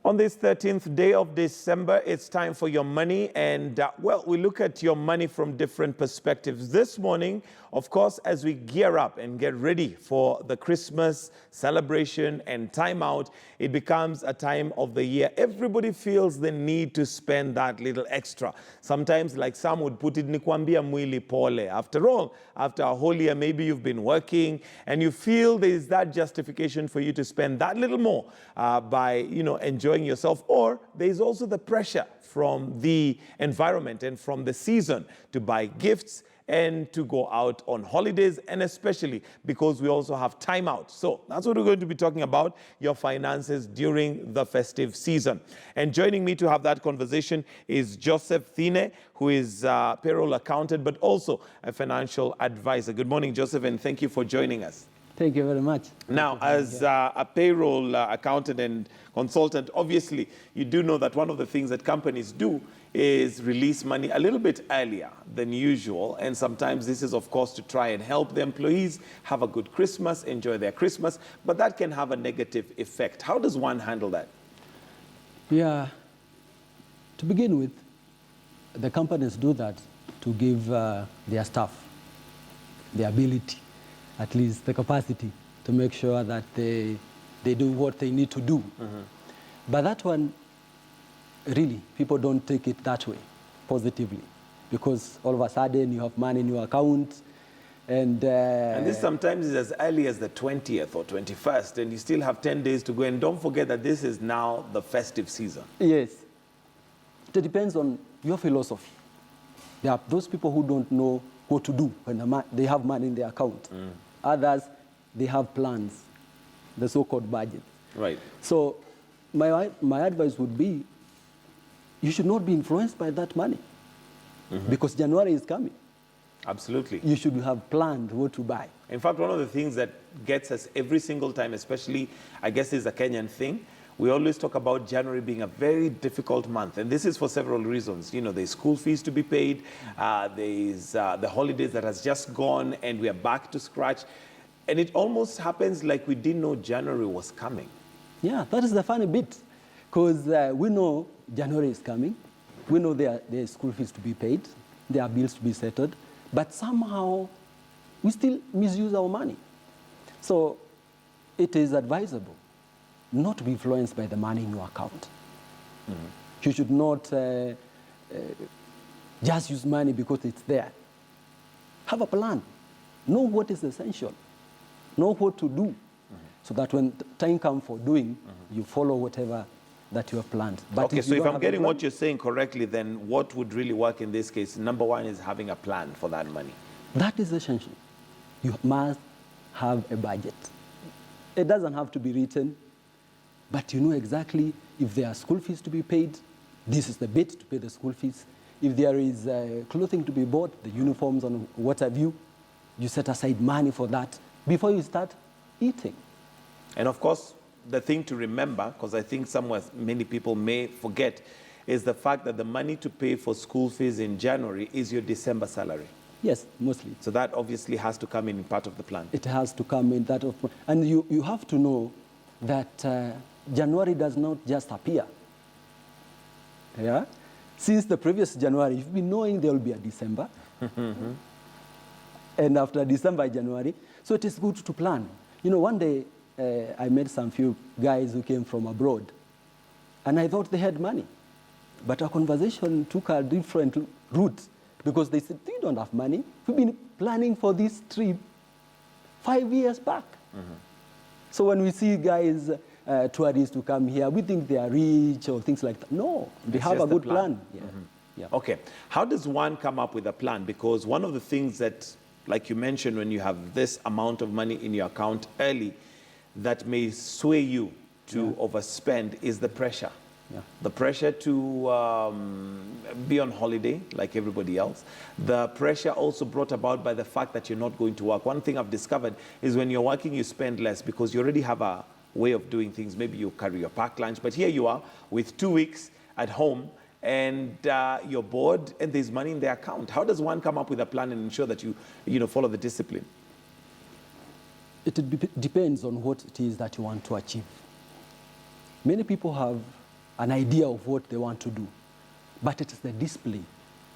On this 13th day of December, it's time for your money. And, well, we look at your money from different perspectives. This morning, of course, as we gear up and get ready for the Christmas celebration and time out, it becomes a time of the year. Everybody feels the need to spend that little extra. Sometimes, like some would put it, nikwambia mwili pole. After all, after a whole year, maybe you've been working and you feel there is that justification for you to spend that little more by, enjoying yourself, or there is also the pressure from the environment and from the season to buy gifts and to go out on holidays, and especially because we also have time out. So that's what we're going to be talking about, your finances during the festive season. And joining me to have that conversation is Joseph Thine, who is a payroll accountant, but also a financial advisor. Good morning, Joseph, and thank you for joining us. Thank you very much. Now, as a payroll accountant and consultant, obviously, you do know that one of the things that companies do is release money a little bit earlier than usual. And sometimes this is, of course, to try and help the employees have a good Christmas, enjoy their Christmas, but that can have a negative effect. How does one handle that? Yeah, to begin with, the companies do that to give their staff the ability, at least the capacity, to make sure that they do what they need to do. Mm-hmm. But that one, really, people don't take it that way, positively, because all of a sudden you have money in your account, and this sometimes is as early as the 20th or 21st, and you still have 10 days to go. And don't forget that this is now the festive season. Yes. It depends on your philosophy. There are those people who don't know what to do when they have money in their account. Mm. Others, they have plans, the so-called budget. Right. So my advice would be, you should not be influenced by that money. Mm-hmm. Because January is coming. Absolutely. You should have planned what to buy. In fact, one of the things that gets us every single time, especially, I guess this is a Kenyan thing, we always talk about January being a very difficult month. And this is for several reasons. There's school fees to be paid. There's the holidays that has just gone, and we are back to scratch. And it almost happens like we didn't know January was coming. Yeah, that is the funny bit. Because we know January is coming. We know there are school fees to be paid. There are bills to be settled. But somehow, we still misuse our money. So it is advisable not to be influenced by the money in your account. Mm-hmm. You should not just use money because it's there. Have a plan. Know what is essential. Know what to do. Mm-hmm. So that when time comes for doing, mm-hmm. you follow whatever that you have planned. But okay, so if I'm getting what you're saying correctly, then what would really work in this case? Number one is having a plan for that money. That is essential. You must have a budget. It doesn't have to be written, but you know exactly if there are school fees to be paid, this is the bit to pay the school fees. If there is clothing to be bought, the uniforms and what have you, you set aside money for that before you start eating. And of course, the thing to remember, because I think many people may forget, is the fact that the money to pay for school fees in January is your December salary. Yes, mostly. So that obviously has to come in part of the plan. It has to come in that. And you have to know that January does not just appear. Yeah? Since the previous January, you've been knowing there will be a December. Mm-hmm. And after December, January. So it is good to plan. One day, I met some few guys who came from abroad, and I thought they had money. But our conversation took a different route, because they said, you don't have money. We've been planning for this trip 5 years back. Mm-hmm. So when we see guys, tourists to come here, we think they are rich or things like that. No, they have a good plan. Yeah. Mm-hmm. Yeah. Okay, how does one come up with a plan? Because one of the things that, like you mentioned, when you have this amount of money in your account early, that may sway you to overspend is the pressure. Yeah. The pressure to be on holiday like everybody else. The pressure also brought about by the fact that you're not going to work. One thing I've discovered is when you're working, you spend less because you already have a way of doing things. Maybe you carry your packed lunch, but here you are with 2 weeks at home, and you're bored and there's money in the account. How does one come up with a plan and ensure that you follow the discipline? It depends on what it is that you want to achieve. Many people have an idea of what they want to do. But it is the discipline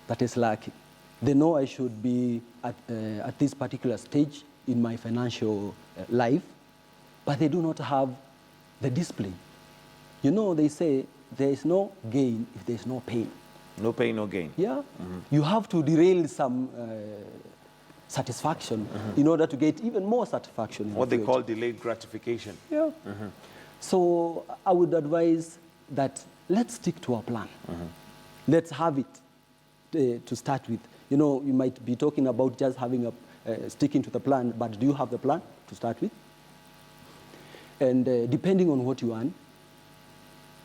that is lacking. They know I should be at this particular stage in my financial life, but they do not have the discipline. You know, they say there is no gain if there is no pain. No pain, no gain. Yeah. You have to derail some satisfaction in order to get even more satisfaction. In What the they future. call delayed gratification. Yeah. So I would advise that let's stick to our plan. Let's have it to start with. You know, you might be talking about just having sticking to the plan, but do you have the plan to start with? And depending on what you earn,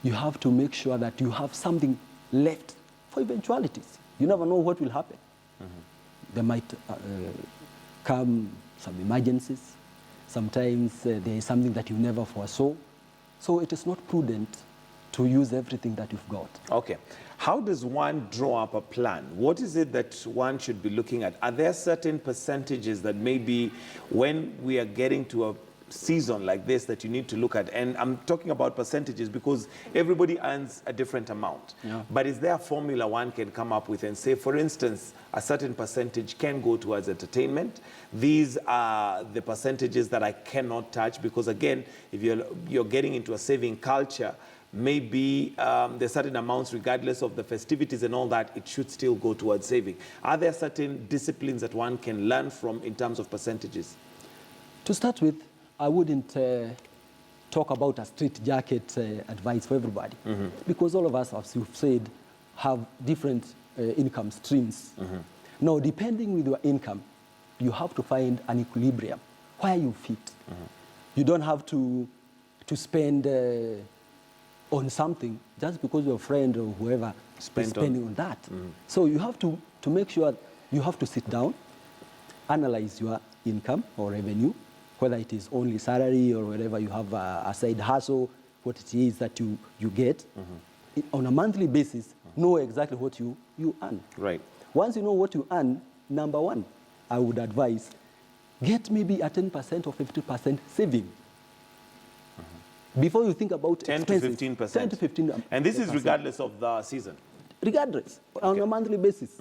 you have to make sure that you have something left for eventualities. You never know what will happen. There might come some emergencies. Sometimes there is something that you never foresaw. So it is not prudent to use everything that you've got. Okay. How does one draw up a plan? What is it that one should be looking at? Are there certain percentages that maybe when we are getting to a season like this that you need to look at? And I'm talking about percentages because everybody earns a different amount. Yeah. But is there a formula one can come up with and say, for instance, a certain percentage can go towards entertainment? These are the percentages that I cannot touch because, again, if you're getting into a saving culture, maybe there's certain amounts, regardless of the festivities and all that, it should still go towards saving. Are there certain disciplines that one can learn from in terms of percentages? To start with, I wouldn't talk about a straight jacket advice for everybody because all of us, as you've said, have different income streams. Now, depending with your income, you have to find an equilibrium where you fit. You don't have to spend on something just because your friend or whoever is spending on that. So you have to make sure you have to sit down, analyze your income or revenue, whether it is only salary or whatever you have a side hustle, what it is that you get. On a monthly basis, know exactly what you earn. Right. Once you know what you earn, number one, I would advise, get maybe a 10% or 50% saving. Before you think about 10 expenses. to 15%. 10 to 15%. And this is regardless of the season? Regardless, on a monthly basis.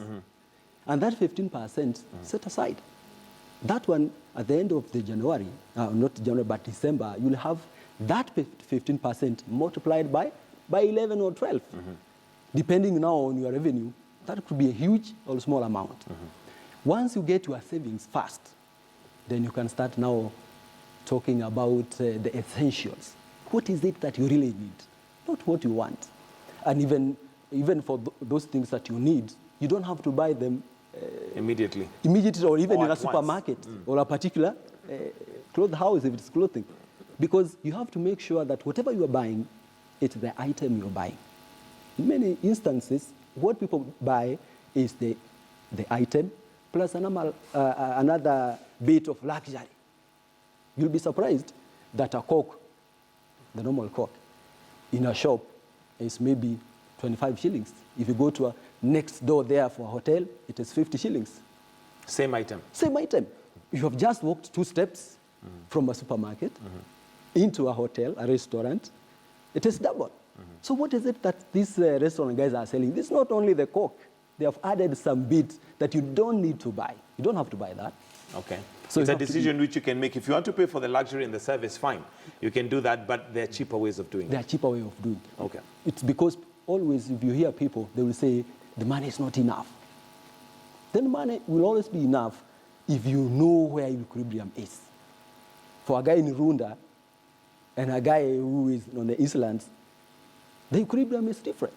And that 15% set aside. That one, at the end of the January, not January, but December, you'll have that 15% multiplied by 11 or 12. Depending now on your revenue, that could be a huge or small amount. Once you get your savings fast, then you can start now talking about the essentials. What is it that you really need? Not what you want. And even for those things that you need, you don't have to buy them immediately or even or in a at supermarket or a particular cloth house if it's clothing. Because you have to make sure that whatever you are buying, it's the item you're buying. In many instances, what people buy is the item plus another bit of luxury. You'll be surprised that a Coke, the normal Coke, in a shop is maybe 25 shillings. If you go to a next door there for a hotel, it is 50 shillings. Same item? Same item. You have just walked 2 steps from a supermarket into a hotel, a restaurant, it is double. So what is it that these restaurant guys are selling? This is not only the Coke. They have added some bits that you don't need to buy. You don't have to buy that. Okay. So it's a decision which you can make. If you want to pay for the luxury and the service, fine. You can do that, but there are cheaper ways of doing it. There are cheaper ways of doing it. Okay. It's because always if you hear people, they will say, the money is not enough. Then money will always be enough if you know where equilibrium is. For a guy in Runda and a guy who is on the Islands, the equilibrium is different.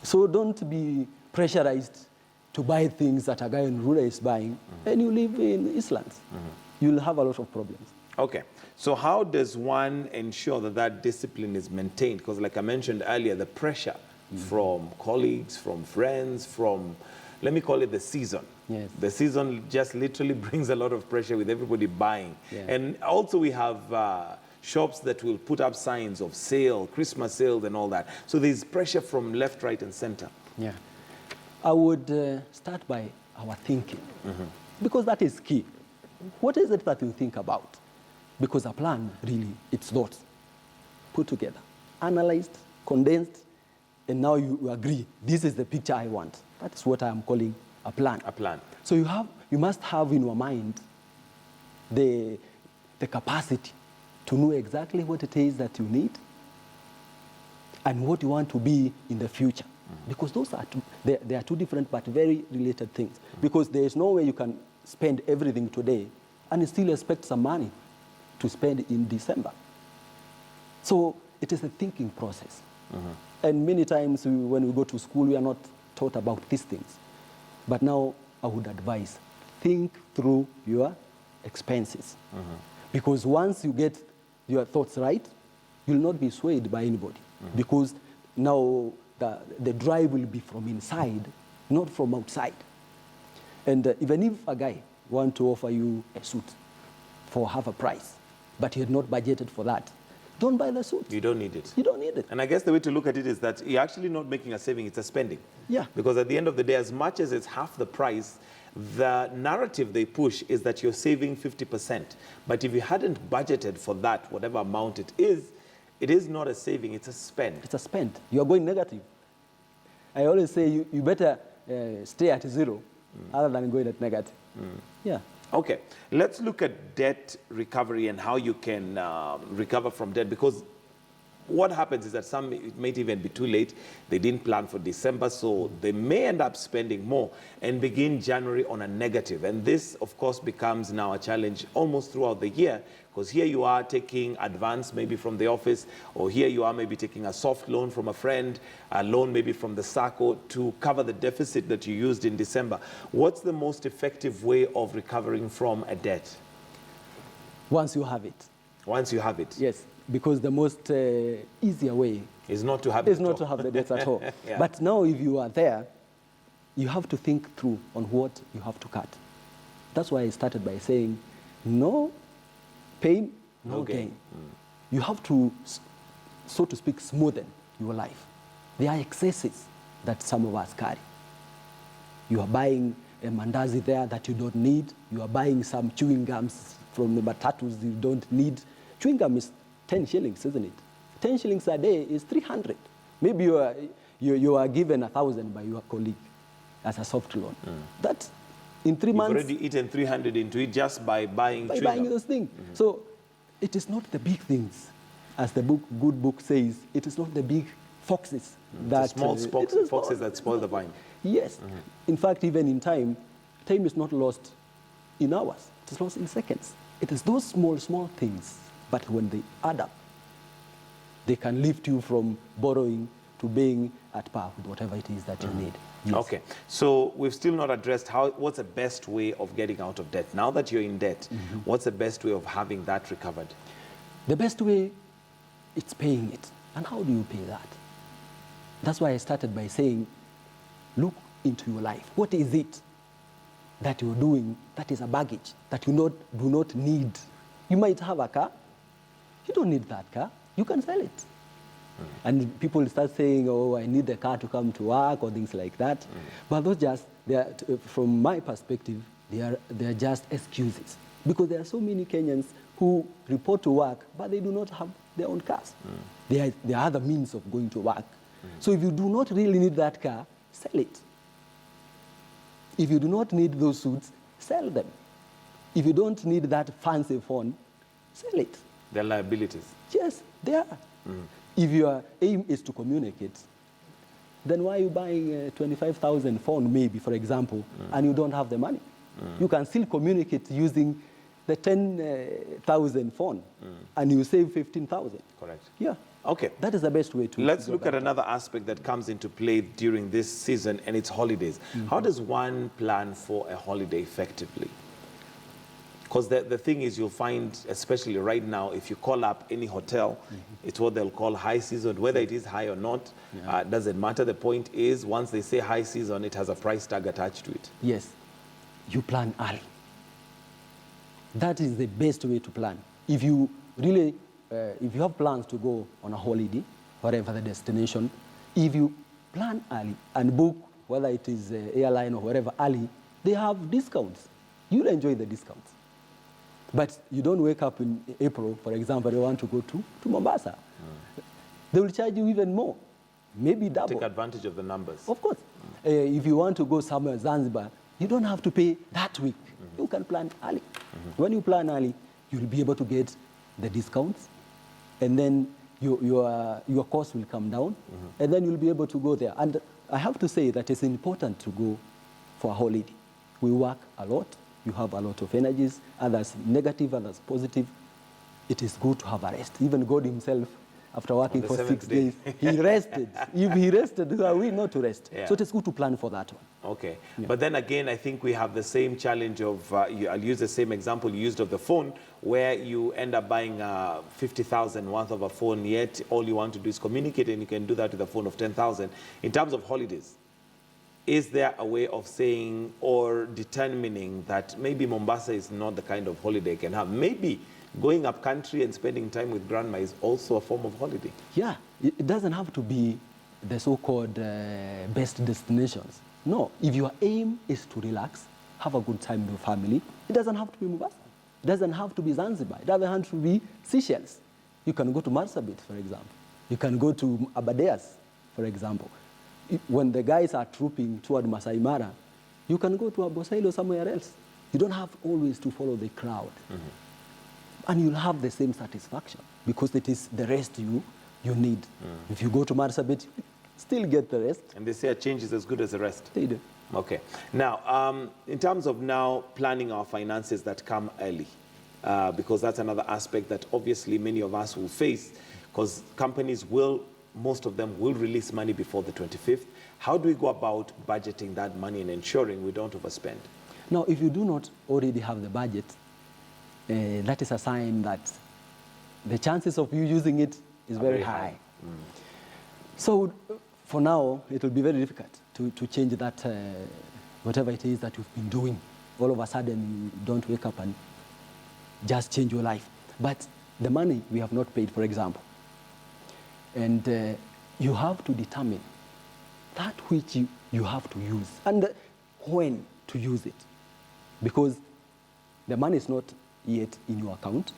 So don't be pressurized to buy things that a guy in Runda is buying and you live in Islands. You'll have a lot of problems. Okay. So how does one ensure that that discipline is maintained? Because like I mentioned earlier, the pressure from colleagues, from friends, from, let me call it the season. Yes. The season just literally brings a lot of pressure with everybody buying. Yeah. And also we have shops that will put up signs of sale, Christmas sales and all that. So there's pressure from left, right and center. Yeah. I would start by our thinking, because that is key. What is it that you think about? Because a plan, really, it's thoughts put together, analyzed, condensed, and now you agree, this is the picture I want. That's what I'm calling a plan. A plan. So you must have in your mind the capacity to know exactly what it is that you need and what you want to be in the future. Because those are they are two different but very related things. Because there is no way you can spend everything today and still expect some money to spend in December. So it is a thinking process. And many times when we go to school, we are not taught about these things. But now I would advise, think through your expenses. Because once you get your thoughts right, you'll not be swayed by anybody. Because now the drive will be from inside, not from outside. And even if a guy wants to offer you a suit for half a price, but you had not budgeted for that, don't buy the suit. You don't need it. You don't need it. And I guess the way to look at it is that you're actually not making a saving, it's a spending. Yeah. Because at the end of the day, as much as it's half the price, the narrative they push is that you're saving 50%. But if you hadn't budgeted for that, whatever amount it is not a saving, it's a spend. It's a spend. You're going negative. I always say you better stay at zero other than going at negative. Yeah. Okay, let's look at debt recovery and how you can recover from debt, because what happens is that some, it may even be too late. They didn't plan for December, so they may end up spending more and begin January on a negative. And this, of course, becomes now a challenge almost throughout the year, because here you are taking advance maybe from the office, or here you are maybe taking a soft loan from a friend, a loan maybe from the SACCO to cover the deficit that you used in December. What's the most effective way of recovering from a debt? Once you have it. Once you have it? Yes, because the most easier way is not to have it is not to have the debts at all. Yeah. But now if you are there, you have to think through on what you have to cut. That's why I started by saying, no pain, no gain. You have to, so to speak, smoothen your life. There are excesses that some of us carry. You are buying a mandazi there that you don't need. You are buying some chewing gums from the matatus you don't need. Chewing gum is 10 shillings, isn't it? 10 shillings a day is 300. Maybe you are given 1,000 by your colleague as a soft loan. That in 3 months... You've already eaten 300 into it just by buying chewing gum. those things. So it is not the big things. As the good book says, it is not the big foxes that... The small foxes that spoil the vine. Yes. In fact, even in time is not lost in hours. It is lost in seconds. It is those small things, but when they add up, they can lift you from borrowing to being at par with whatever it is that you need. Yes. Okay, so we've still not addressed what's the best way of getting out of debt. Now that you're in debt, what's the best way of having that recovered? The best way, it's paying it. And how do you pay that? That's why I started by saying, look into your life. What is it that you're doing that is a baggage that you do not need? You might have a car. You don't need that car. You can sell it. And people start saying, oh, I need the car to come to work or things like that. But those from my perspective, they are just excuses. Because there are so many Kenyans who report to work, but they do not have their own cars. There are other means of going to work. So if you do not really need that car, sell it. If you do not need those suits, sell them. If you don't need that fancy phone, sell it. They're liabilities. Yes, they are. If your aim is to communicate, then why are you buying a 25,000 phone, maybe, for example, and you don't have the money? You can still communicate using the 10,000 phone, and you save 15,000. Correct. Yeah. Okay. That is the best way to... Let's look at another aspect that comes into play during this season, and it's holidays. How does one plan for a holiday effectively? Because the thing is, you'll find, especially right now, if you call up any hotel, it's what they'll call high season. Whether it is high or not, doesn't matter. The point is, once they say high season, it has a price tag attached to it. Yes. You plan early. That is the best way to plan. If you really, if you have plans to go on a holiday, whatever the destination, if you plan early and book, whether it is airline or wherever early, they have discounts. You'll enjoy the discounts. But you don't wake up in April, for example, you want to go to Mombasa. They will charge you even more. maybe double. Take advantage of the numbers. Of course. If you want to go somewhere, Zanzibar, you don't have to pay that week. You can plan early. When you plan early, you'll be able to get the discounts, and then your cost will come down, and then you'll be able to go there. And I have to say that it's important to go for a holiday. We work a lot. You have a lot of energies, others negative, others positive. It is good to have a rest. Even God himself, after working for 6 days, he rested. If he rested, who are we not to rest? Yeah. So it is good to plan for that one. Okay. Yeah. But then again, I think we have the same challenge of, I'll use the same example you used of the phone, where you end up buying 50,000 worth of a phone, yet all you want to do is communicate, and you can do that with a phone of 10,000. In terms of holidays, is there a way of saying or determining that maybe Mombasa is not the kind of holiday I can have? Maybe going up country and spending time with grandma is also a form of holiday. Yeah, it doesn't have to be the so-called best destinations. No, if your aim is to relax, have a good time with your family, it doesn't have to be Mombasa. It doesn't have to be Zanzibar. It doesn't have to be Seychelles. You can go to Marsabit, for example. You can go to Abadeas, for example. When the guys are trooping toward Masai Mara, you can go to Abosailo or somewhere else. You don't have always to follow the crowd. And you'll have the same satisfaction because it is the rest you need. If you go to Marsabit, still get the rest. And they say a change is as good as the rest. They do. Okay. Now, in terms of now planning our finances that come early, because that's another aspect that obviously many of us will face, because companies will, most of them will release money before the 25th. How do we go about budgeting that money and ensuring we don't overspend? Now, if you do not already have the budget, that is a sign that the chances of you using it is very high. So for now, it will be very difficult to change that, whatever it is that you've been doing. All of a sudden, you don't wake up and just change your life. But the money we have not paid, for example, and you have to determine that which you have to use and when to use it. Because the money is not yet in your account.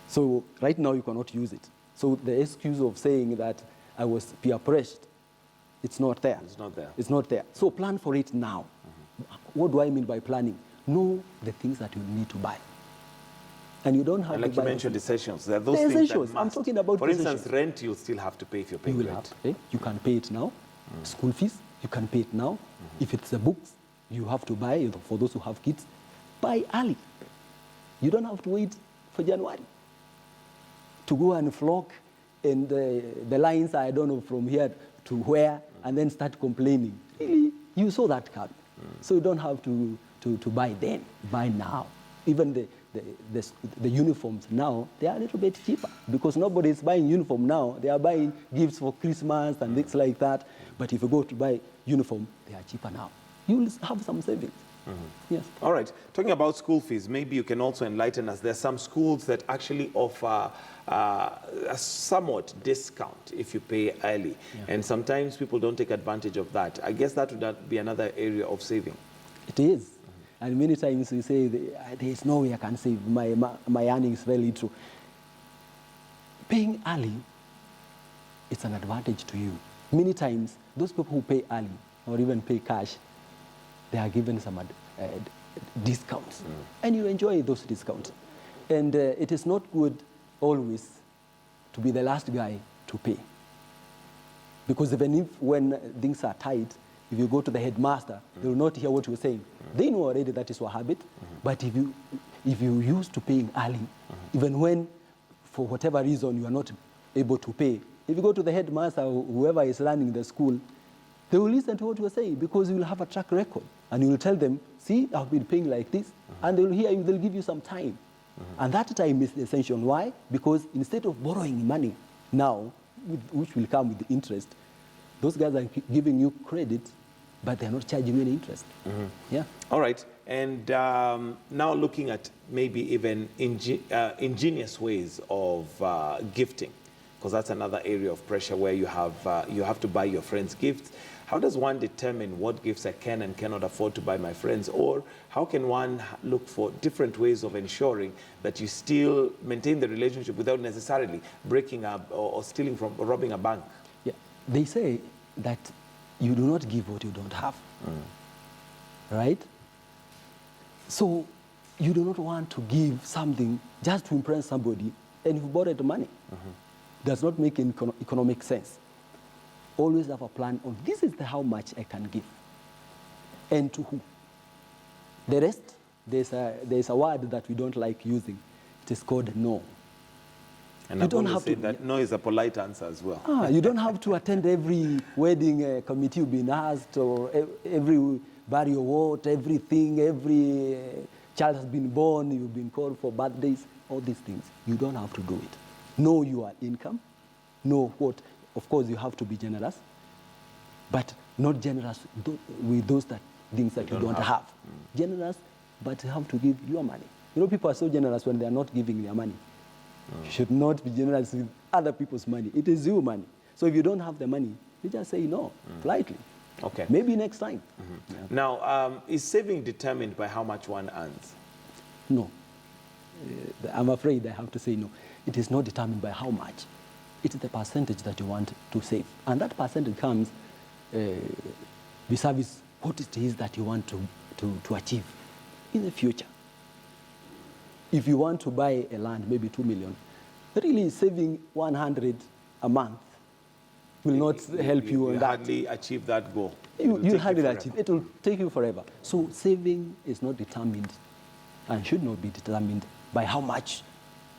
So right now you cannot use it. So the excuse of saying that I was peer pressured, it's not there. It's not there. It's not there. So plan for it now. What do I mean by planning? Know the things that you need to buy. And you don't have and like to buy. you mentioned, essentials. There are those The things essentials. that must. I'm talking about For instance, essentials. rent you'll still have to pay if you're paying You will rent. have to pay. You can pay it now. School fees, you can pay it now. If it's the books, you have to buy, for those who have kids, buy early. You don't have to wait for January to go and flock, and the lines are, I don't know, from here to where, and then start complaining. Really, you saw that card. So you don't have to buy then, buy now. Even the uniforms now, they are a little bit cheaper because nobody is buying uniform now. They are buying gifts for Christmas and things like that. But if you go to buy uniform, they are cheaper now. You will have some savings. Yes. All right. Talking about school fees, maybe you can also enlighten us. There are some schools that actually offer a somewhat discount if you pay early. And sometimes people don't take advantage of that. I guess that would be another area of saving. It is. And many times we say, there is no way I can save. My earnings very little. Paying early, it's an advantage to you. Many times, those people who pay early or even pay cash, they are given some discounts. And you enjoy those discounts. And it is not good always to be the last guy to pay. Because even if when things are tight, if you go to the headmaster, they will not hear what you're saying. They know already that is your habit. But if you used to paying early, even when, for whatever reason, you are not able to pay, if you go to the headmaster or whoever is running the school, they will listen to what you are saying because you will have a track record. And you will tell them, see, I've been paying like this. And they will hear you, they'll give you some time. And that time is essential. Why? Because instead of borrowing money now, which will come with the interest, those guys are giving you credit, but they're not charging you any interest. Yeah. All right. And now looking at maybe even ingenious ways of gifting, because that's another area of pressure where you have to buy your friends gifts. How does one determine what gifts I can and cannot afford to buy my friends? Or how can one look for different ways of ensuring that you still maintain the relationship without necessarily breaking up or stealing from or robbing a bank? Yeah. They say that you do not give what you don't have, right? So you do not want to give something just to impress somebody, and you borrowed money. Does not make economic sense. Always have a plan on this is how much I can give, and to who. The rest, there's a word that we don't like using. It is called no. And I've always said that no is a polite answer as well. You don't have to attend every wedding committee you've been asked, or every burial ward, everything, every child has been born, you've been called for birthdays, all these things. You don't have to do it. Know your income, know what, of course you have to be generous, but not generous with those things that you don't have. Generous, but you have to give your money. You know, people are so generous when they are not giving their money. You should not be generous with other people's money. It is your money. So if you don't have the money, you just say no, politely. Okay. Maybe next time. Yeah. Now, is saving determined by how much one earns? No. I'm afraid I have to say no. It is not determined by how much. It is the percentage that you want to save. And that percentage comes vis-a-vis what it is that you want to achieve in the future. If you want to buy a land, maybe 2 million, really saving 100 a month will not help you on that. You hardly achieve that goal. You hardly achieve. It will take you forever. So saving is not determined and should not be determined by how much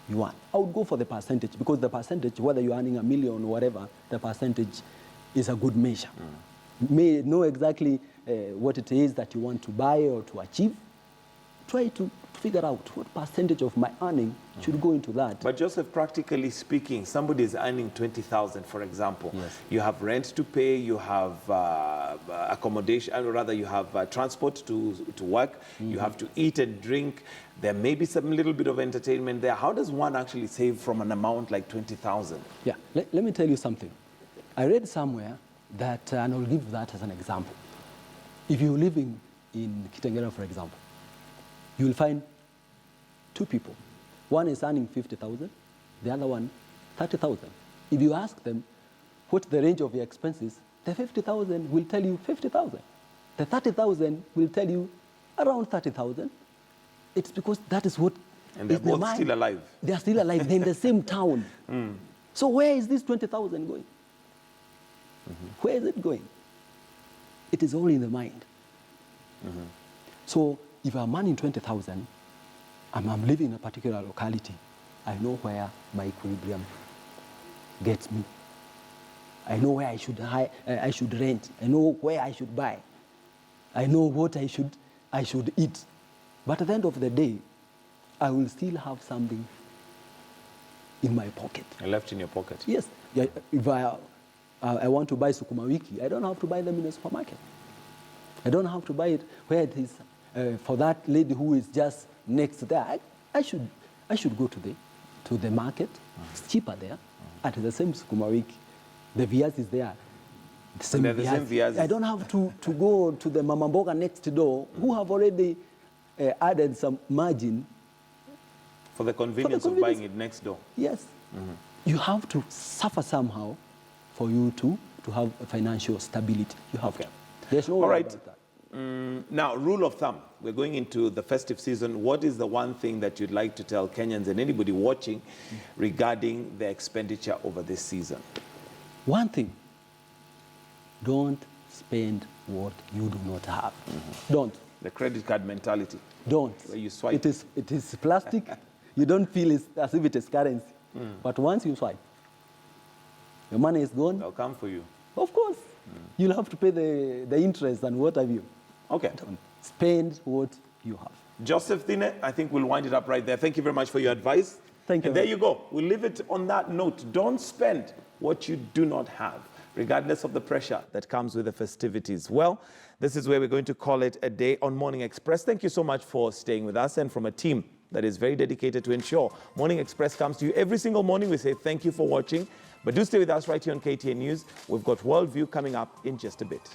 you want. I would go for the percentage, because the percentage, whether you're earning $1 million or whatever, the percentage is a good measure. You may know exactly what it is that you want to buy or to achieve. Try to figure out what percentage of my earning should go into that. But Joseph, practically speaking, somebody is earning 20,000, for example. Yes. You have rent to pay, you have accommodation, or rather you have transport to work, you have to eat and drink. There may be some little bit of entertainment there. How does one actually save from an amount like 20,000? Yeah, let me tell you something. I read somewhere that, and I'll give that as an example. If you're living in Kitengela, for example, you will find two people. One is earning 50,000, the other one 30,000. If you ask them what's the range of your expenses, the 50,000 will tell you 50,000. The 30,000 will tell you around 30,000. It's because that is what and they're both still alive. They are still alive. They're in the same town. So where is this 20,000 going? Where is it going? It is all in the mind. So if I'm earning 20,000, I'm living in a particular locality, I know where my equilibrium gets me. I know where I should rent. I know where I should buy. I know what I should eat. But at the end of the day, I will still have something in my pocket. Left in your pocket? Yes. Yeah, if I want to buy sukuma wiki, I don't have to buy them in a supermarket. I don't have to buy it where it is for that lady who is just next there. I should go to the market. It's cheaper there. At the same sukuma wiki, the viazi is there. The same viazi. I don't have to go to the mama mboga next door who have already added some margin. For the convenience of buying it next door. Yes. You have to suffer somehow for you to have financial stability. You have to. There's no way about that. Now, rule of thumb, we're going into the festive season. What is the one thing that you'd like to tell Kenyans and anybody watching regarding their expenditure over this season? One thing, don't spend what you do not have. Don't. The credit card mentality. Don't. Where you swipe. It is plastic. You don't feel as if it is currency. But once you swipe, the money is gone. They'll come for you. Of course. You'll have to pay the interest and what have you. Okay. Don't spend what you have. Joseph Thine, I think we'll wind it up right there. Thank you very much for your advice. Thank you. And there you go. We'll leave it on that note. Don't spend what you do not have, regardless of the pressure that comes with the festivities. Well, this is where we're going to call it a day on Morning Express. Thank you so much for staying with us, and from a team that is very dedicated to ensure Morning Express comes to you every single morning. We say thank you for watching, but do stay with us right here on KTN News. We've got Worldview coming up in just a bit.